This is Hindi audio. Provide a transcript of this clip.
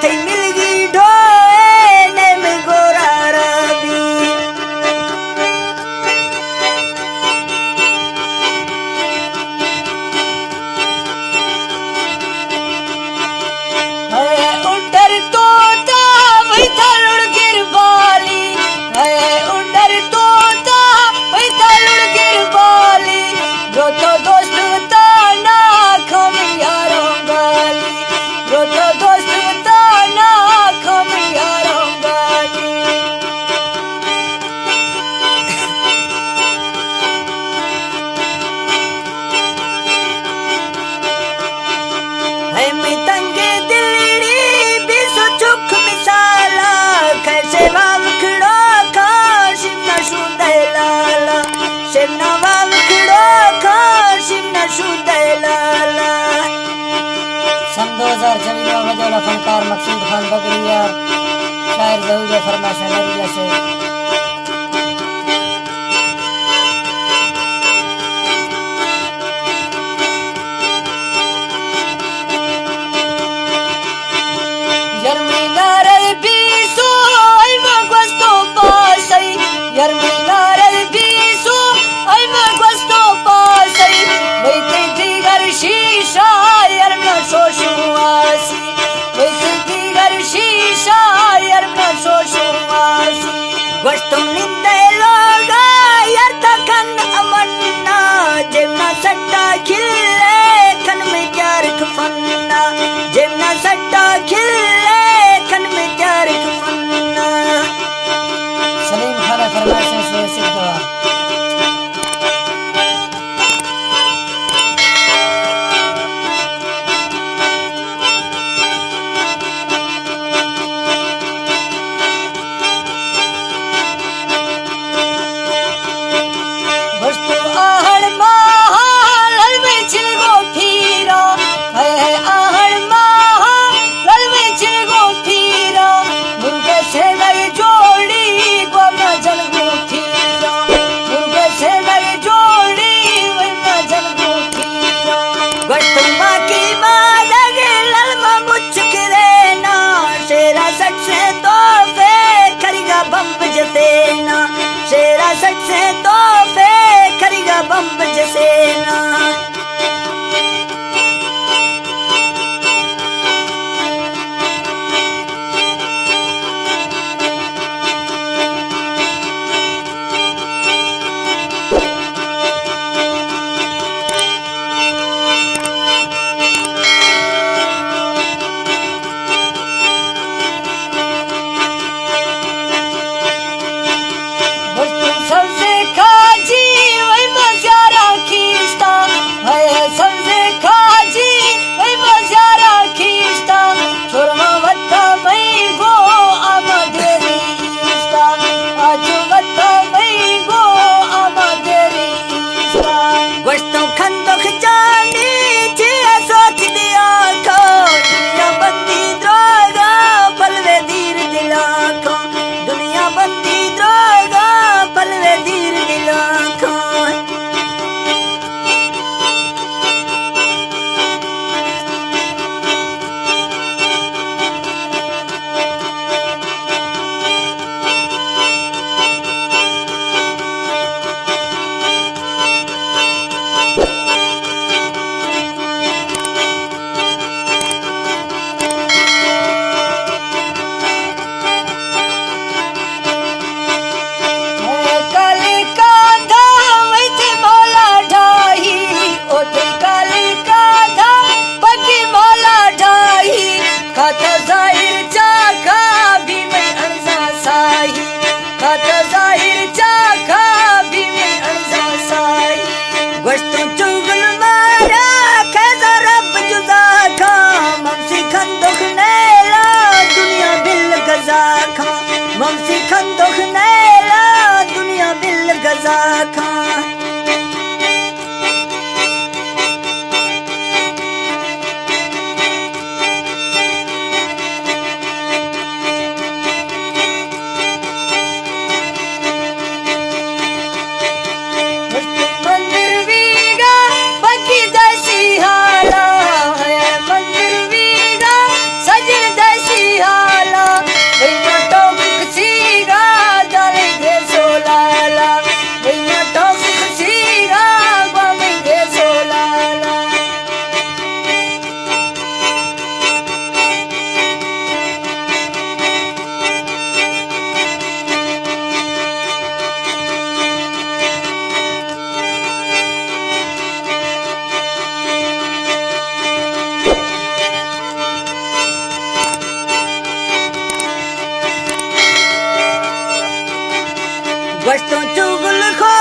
थई मिलगी ढोए नेम गोरा रबी है उडर तोता वही थलुड़ गिर बाली है उडर तोता वही थलुड़ गिर बाली जो तो दोस्त ताना खम यारों गाली जो तो दोस्त ताना खम यारों गाली है मैं तंगे दिलड़ी बिसो चुख मिसाला कैसे वाव खड़ो खा शिमना शुदे लाला शिमना वाव खड़ो खा शिमना शुदे लाला। सन 2026 में बजौला फनकार मकसूद खान बगड़िया शायर जहूर फरमाइश नरिया से Yarminarel bisu ay magwasto pasay Yarminarel bisu ay magwasto pasay May titigar shisha yarmna shoshu asi May titigar shisha yarmna shoshu asi Gwasto ninde loga yarta kan amanna Jemna satta khille kan mein pyar kfanna Jemna satta khille Salim Khan फरमाइश से सिद्ध शेरा सच से तो फे करेगा बम्ब जैसे ना ममसी खंदोख नैला दुनिया बिल गजा खां बस तो चुगल खो